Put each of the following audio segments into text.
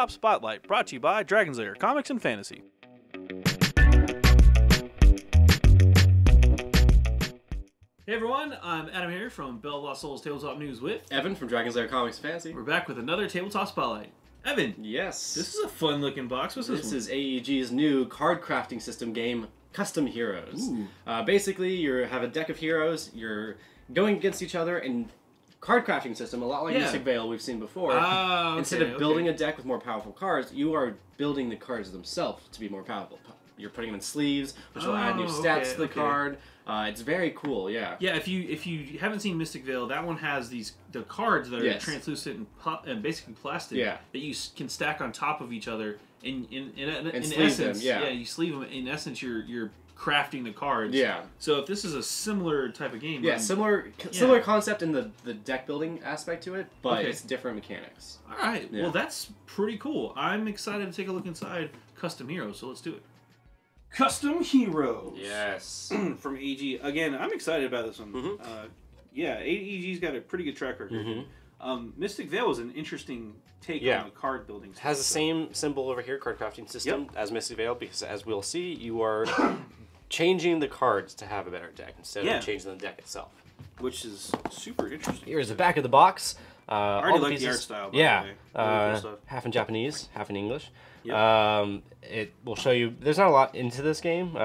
Tabletop Spotlight, brought to you by Dragon's Lair Comics and Fantasy. Hey everyone, I'm AdamHarry from Bell of Lost Souls Tabletop News with Evan from Dragon's Lair Comics and Fantasy. We're back with another Tabletop Spotlight. Evan, Yes. this is a fun looking box. What's this one? This is AEG's new card crafting system game, Custom Heroes. Basically, you have a deck of heroes, you're going against each other, and card crafting system, a lot like Mystic Vale we've seen before. Instead of building a deck with more powerful cards, you are building the cards themselves to be more powerful. You're putting them in sleeves, which will add new stats to the card. It's very cool, yeah. Yeah, if you haven't seen Mystic Vale, that one has the cards that are translucent and basically plastic that you can stack on top of each other. In essence, you sleeve them. In essence, you're crafting the cards. Yeah. So if this is a similar type of game, similar concept in the deck building aspect to it, but it's different mechanics. All right. Yeah. Well, that's pretty cool. I'm excited to take a look inside Custom Heroes. So let's do it. Custom Heroes. Yes. From AEG. Again, I'm excited about this one. AEG's got a pretty good track record. Mystic Vale is an interesting take on the card building. It has the same symbol over here, card crafting system, as Mystic Vale, because as we'll see, you are changing the cards to have a better deck instead of changing the deck itself. Which is super interesting. Here's the back of the box. I already like the art style, by the way. Really cool half in Japanese, half in English. Yep. It will show you, there's not a lot into this game,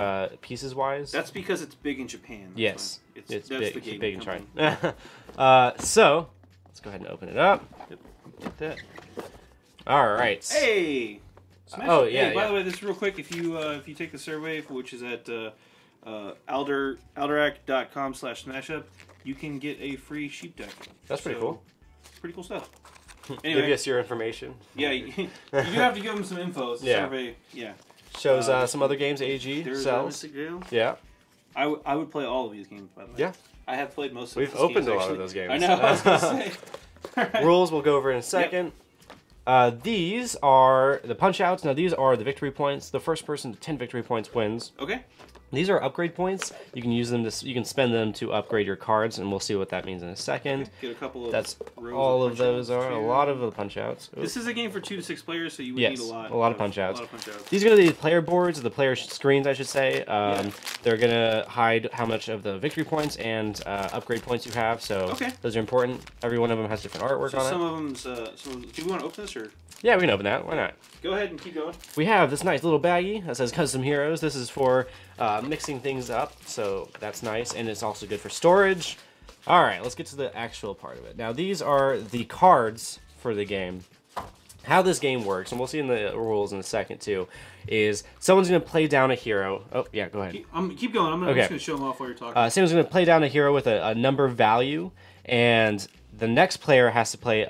pieces-wise. That's because it's big in Japan. Yes, it's big in China. So, let's go ahead and open it up. Get that. All right. Hey! Hey, by the way, this real quick, if you take the survey, which is at alderac.com/smashup, you can get a free sheep deck. That's pretty cool. Pretty cool stuff. Anyway, give us your information. Yeah, you have to give them some info. It's a survey. Yeah. Shows some other games AEG sells. Yeah. I would play all of these games, by the way. Yeah. I have played most of We've opened a lot of those games. I know, I was going to say. Rules we'll go over in a second. These are the punch-outs. Now, these are the victory points. The first person to 10 victory points wins. Okay. These are upgrade points. You can use them to, you can spend them to upgrade your cards, and we'll see what that means in a second. Okay. Get a couple of That's all of those are a lot of the punch-outs. This is a game for 2 to 6 players, so you would need a lot of punch-outs. These are going to be the player boards, the player screens, I should say. They're going to hide how much of the victory points and upgrade points you have. So those are important. Every one of them has different artwork on it. Some of them. Do we want to open this or? Yeah, we can open that. Why not? Go ahead and keep going. We have this nice little baggie that says Custom Heroes. This is for mixing things up, so that's nice, and it's also good for storage. All right, let's get to the actual part of it. Now, these are the cards for the game. How this game works, and we'll see in the rules in a second too, is someone's going to play down a hero. Oh, yeah, go ahead. Keep going. I'm just going to show them off while you're talking. Someone's going to play down a hero with a number value, and the next player has to play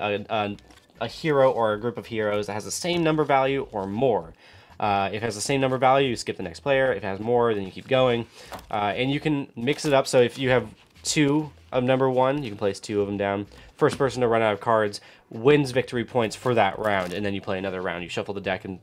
a hero or a group of heroes that has the same number value or more. If it has the same number value, you skip the next player. If it has more, then you keep going. And you can mix it up, so if you have 2 of number 1, you can place 2 of them down. First person to run out of cards wins victory points for that round, and then you play another round. You shuffle the deck and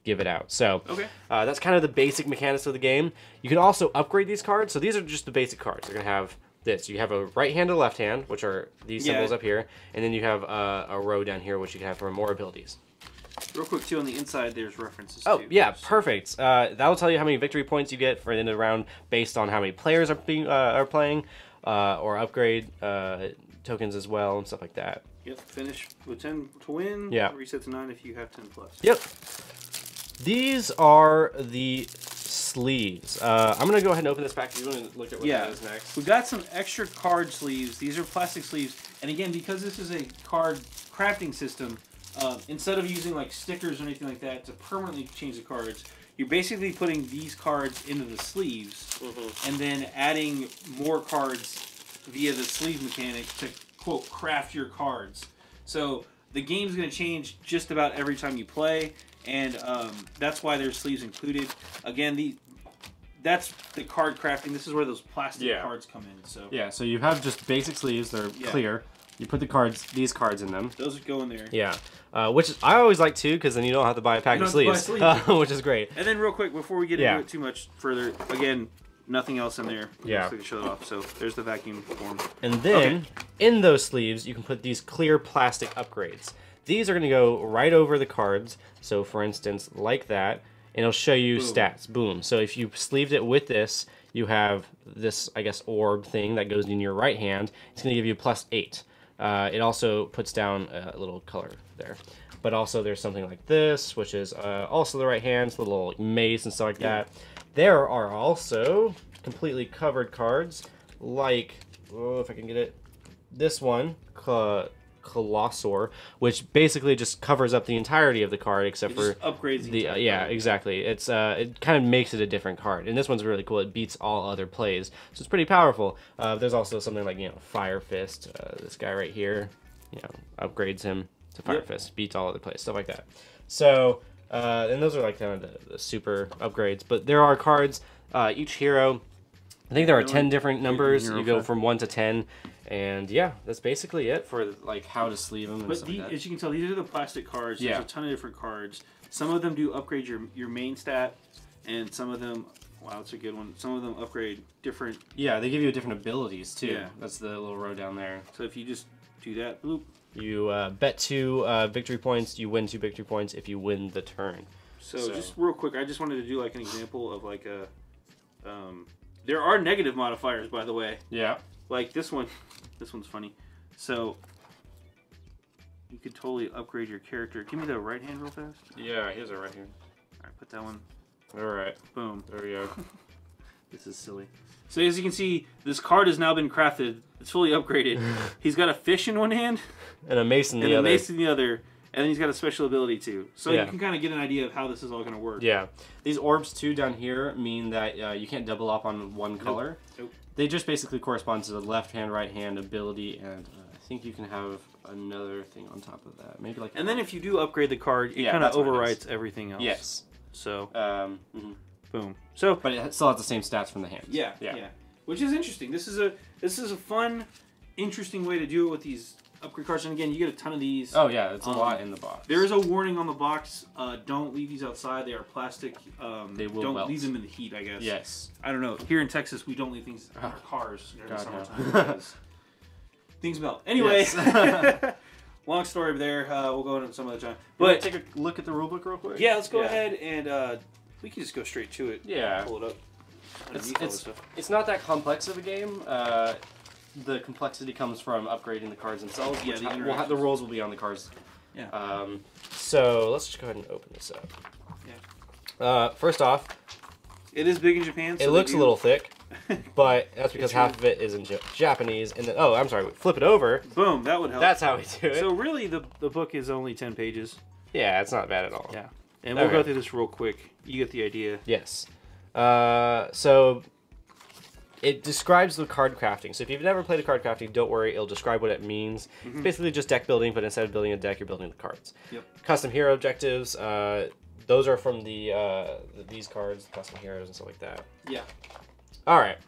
give it out. So that's kind of the basic mechanics of the game. You can also upgrade these cards. So these are just the basic cards. They're going to have this. You have a right hand and left hand, which are these symbols up here, and then you have a row down here, which you can have for more abilities. Real quick, too, on the inside, there's references, Oh, too. yeah, perfect. That'll tell you how many victory points you get for the end of the round based on how many players are playing, or upgrade tokens as well, and stuff like that. Yep, finish with 10 to win. Yeah. Reset to 9 if you have 10 plus. Yep. These are the sleeves. I'm going to go ahead and open this pack. You want to look at what that is next? We've got some extra card sleeves. These are plastic sleeves. And again, because this is a card crafting system, instead of using like stickers or anything like that to permanently change the cards, you're basically putting these cards into the sleeves and then adding more cards via the sleeve mechanic to, quote, craft your cards. So the game's going to change just about every time you play, and that's why there's sleeves included. Again, that's the card crafting. This is where those plastic cards come in. So so you have just basic sleeves. They're clear. You put these cards in them. Those go in there. Yeah, which I always like too, because then you don't have to buy a pack of sleeves, which is great. And then real quick, before we get into it too much further, again, nothing else in there. Yeah. So show it off. So there's the vacuum form. And then in those sleeves, you can put these clear plastic upgrades. These are going to go right over the cards. So for instance, like that, and it'll show you stats. Boom. So if you sleeved it with this, you have this, I guess, orb thing that goes in your right hand. It's going to give you +8. It also puts down a little color there. But also there's something like this, which is also the right hand, it's a little mace and stuff like that. There are also completely covered cards, like, oh, if I can get it, this one, Colossor, which basically just covers up the entirety of the card except for upgrades the yeah, exactly. It's it kind of makes it a different card, and this one's really cool. It beats all other plays, so it's pretty powerful. There's also something like, you know, Fire Fist. This guy right here, you know, upgrades him to Fire Fist, beats all other plays, stuff like that. So and those are like kind of the super upgrades, but there are cards. Each hero, I think there are 10 different numbers. You go from 1 to 10. And yeah, that's basically it for like how to sleeve them. But as you can tell, these are the plastic cards. There's a ton of different cards. Some of them do upgrade your main stat, and some of them, wow, that's a good one. Some of them upgrade different. Yeah, they give you different abilities too. Yeah. That's the little row down there. So if you just do that, bloop. You bet 2 victory points. You win 2 victory points if you win the turn. So just real quick, I just wanted to do like an example of like a. There are negative modifiers, by the way. Yeah. Like this one. This one's funny. So you could totally upgrade your character. Give me the right hand real fast. Yeah, here's a right hand. Alright, put that one. Alright. Boom. There we go. This is silly. So as you can see, this card has now been crafted. It's fully upgraded. He's got a fish in one hand. And a mace in the other. And a mace in the other. And then he's got a special ability too. So you can kind of get an idea of how this is all going to work. Yeah. These orbs too down here mean that you can't double up on one color. Nope. They just basically correspond to the left hand, right hand ability, and I think you can have another thing on top of that. Maybe like. And then if you do upgrade the card, it kind of overwrites everything else. Yes. So. Boom. So. But it still has the same stats from the hand. Yeah. Which is interesting. This is a fun, interesting way to do it with these upgrade cards. And again, you get a ton of these. Oh yeah, it's a lot in the box. There is a warning on the box. Don't leave these outside. They are plastic. They will don't melt. leave them in the heat, I guess. Yes. I don't know. Here in Texas, we don't leave things in our cars during the summertime because things melt. Anyway, long story there. We'll go into some other time. But take a look at the rulebook real quick. Yeah, let's go ahead and we can just go straight to it. Yeah. Pull it up. It's not that complex of a game. The complexity comes from upgrading the cards themselves. Yeah, the rules will be on the cards. Yeah. So let's just go ahead and open this up. Yeah. First off, it is big in Japan. So it looks a little thick, but that's because half of it is in Japanese. And then, oh, I'm sorry. Flip it over. Boom. That would help. That's how we do it. So really, the book is only 10 pages. Yeah, it's not bad at all. Yeah. And we'll go through this real quick. You get the idea. Yes. So it describes the card crafting. So if you've never played a card crafting, don't worry. It'll describe what it means. It's basically just deck building, but instead of building a deck, you're building the cards. Yep. Custom hero objectives. Those are from these cards, custom heroes and stuff like that. Yeah. All right.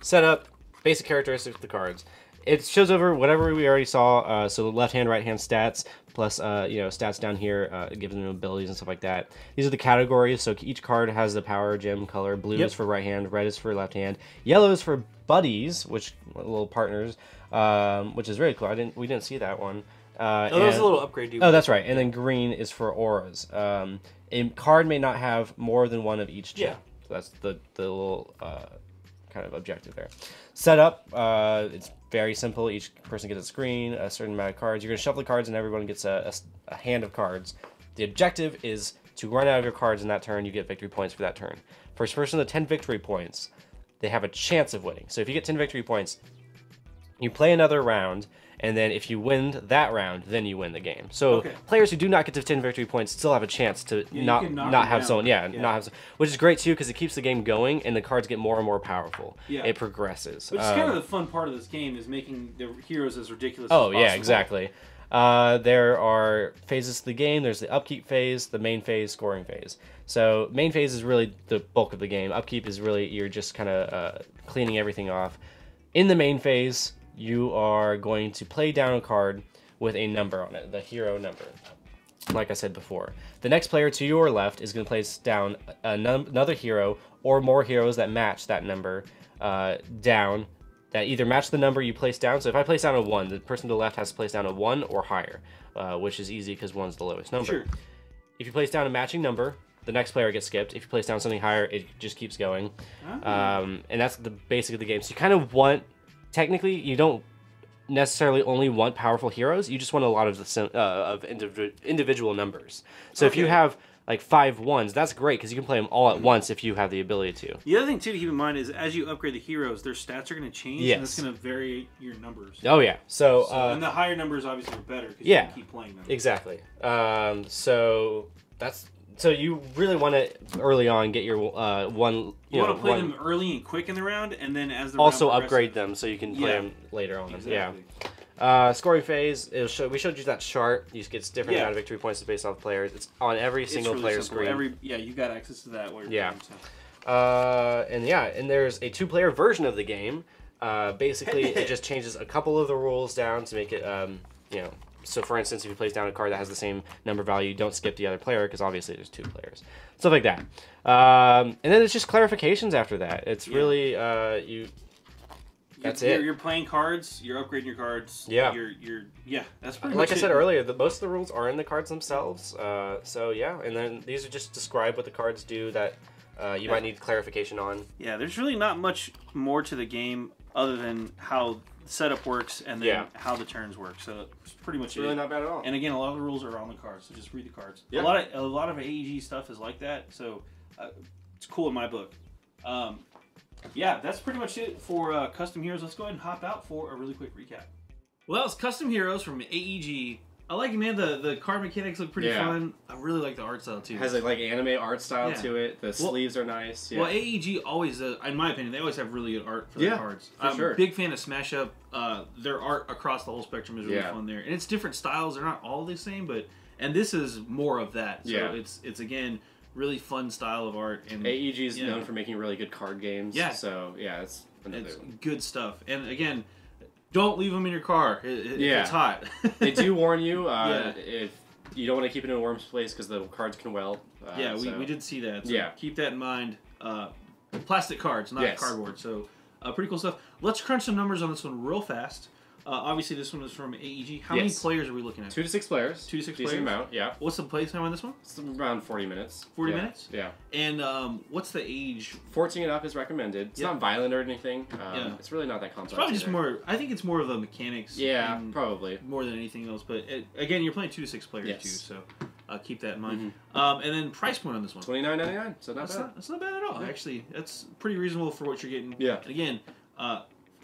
Setup, basic characteristics of the cards. It shows over whatever we already saw. So the left hand, right hand stats, plus stats down here, giving them abilities and stuff like that. These are the categories. So each card has the power gem color. Blue is for right hand, red is for left hand, yellow is for buddies, which little partners, which is really cool. We didn't see that one. That was a little upgrade. Dude. Oh, that's right. And then green is for auras. A card may not have more than one of each gem. Yeah. So that's the little kind of objective there. Setup, it's very simple. Each person gets a screen, a certain amount of cards. You're going to shuffle the cards and everyone gets a hand of cards. The objective is to run out of your cards in that turn. You get victory points for that turn. First person to 10 victory points, they have a chance of winning. So if you get 10 victory points, you play another round, and then if you win that round, then you win the game. So players who do not get to 10 victory points still have a chance to not have someone, not have, which is great too because it keeps the game going and the cards get more and more powerful. Yeah. It progresses. Which is kind of the fun part of this game is making the heroes as ridiculous as possible. Oh yeah, exactly. There are phases to the game. There's the upkeep phase, the main phase, scoring phase. So main phase is really the bulk of the game. Upkeep is really you're just kind of cleaning everything off. In the main phase, you are going to play down a card with a number on it, the hero number, like I said before. The next player to your left is going to place down another hero or more heroes that match that number down that either match the number you place down. So if I place down a 1, the person to the left has to place down a 1 or higher, which is easy because 1's the lowest number. Sure. If you place down a matching number, the next player gets skipped. If you place down something higher, it just keeps going. And that's the basic of the game. So you kind of want, technically, you don't necessarily only want powerful heroes. You just want a lot of the individual numbers. So if you have like 5 1s, that's great because you can play them all at once if you have the ability to. The other thing too to keep in mind is as you upgrade the heroes, their stats are going to change, and that's going to vary your numbers. Oh yeah, so and the higher numbers obviously are better because you can keep playing them. Exactly. So you really want to early on get your one. You want to play them early and quick in the round, and then as the also round upgrade them so you can play them later on. Exactly. Yeah. Scoring phase. We showed you that chart. You get different amount of victory points based off players. It's on every single really player simple. screen. You got access to that. While you're playing, so. And there's a 2-player version of the game. Basically, it just changes a couple of the rules down to make it So, for instance, if you place down a card that has the same number value, don't skip the other player because obviously there's 2 players. Stuff like that. And then it's just clarifications after that. It's really That's it. You're playing cards. You're upgrading your cards. Yeah. That's pretty like much I said earlier. Most of the rules are in the cards themselves. So yeah, and then these are just describe what the cards do that you might need clarification on. Yeah, there's really not much more to the game other than how setup works and then how the turns work. So it's pretty much really not bad at all. And again, a lot of the rules are on the cards, so just read the cards. Yeah. A lot of AEG stuff is like that, so it's cool in my book. Yeah, that's pretty much it for Custom Heroes. Let's go ahead and hop out for a really quick recap. Well, it's Custom Heroes from AEG. I like it, man. The card mechanics look pretty fun. I really like the art style, too. It has like anime art style to it. The sleeves are nice. Yeah. Well, AEG always, in my opinion, they always have really good art for their cards. I'm a big fan of Smash Up. Their art across the whole spectrum is really fun there. And it's different styles. They're not all the same, and this is more of that. So it's again, really fun style of art. And AEG is known for making really good card games. Yeah. So, yeah, it's another one. Good stuff. And again, don't leave them in your car. It's hot. They do warn you if you don't want to keep it in a warm place because the cards can weld. We did see that. So keep that in mind. Plastic cards, not cardboard. So pretty cool stuff. Let's crunch some numbers on this one real fast. Obviously, this one is from AEG. How many players are we looking at? 2 to 6 players. 2 to 6 Decent players? amount, yeah. What's the play time on this one? It's around 40 minutes. 40 minutes? Yeah. And what's the age? 14 and up is recommended. It's not violent or anything. It's really not that complex. It's probably just more, I think it's more of a mechanics. Yeah, probably. More than anything else. But again, you're playing 2 to 6 players too, so keep that in mind. And then price point on this one? $29.99, so not bad. That's not bad at all. Actually, that's pretty reasonable for what you're getting. Yeah. And again,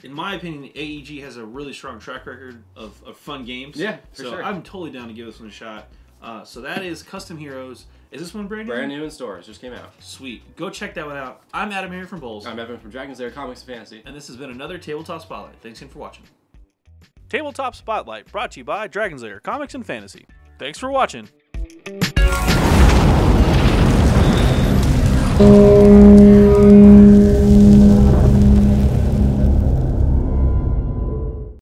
in my opinion, AEG has a really strong track record of fun games. Yeah, for sure. I'm totally down to give this one a shot. So that is Custom Heroes. Is this one brand new? Brand new in stores. Just came out. Sweet. Go check that one out. I'm AdamHarry from Bowls. I'm Evan from Dragon's Lair Comics and Fantasy. And this has been another Tabletop Spotlight. Thanks again for watching. Tabletop Spotlight brought to you by Dragon's Lair Comics and Fantasy. Thanks for watching.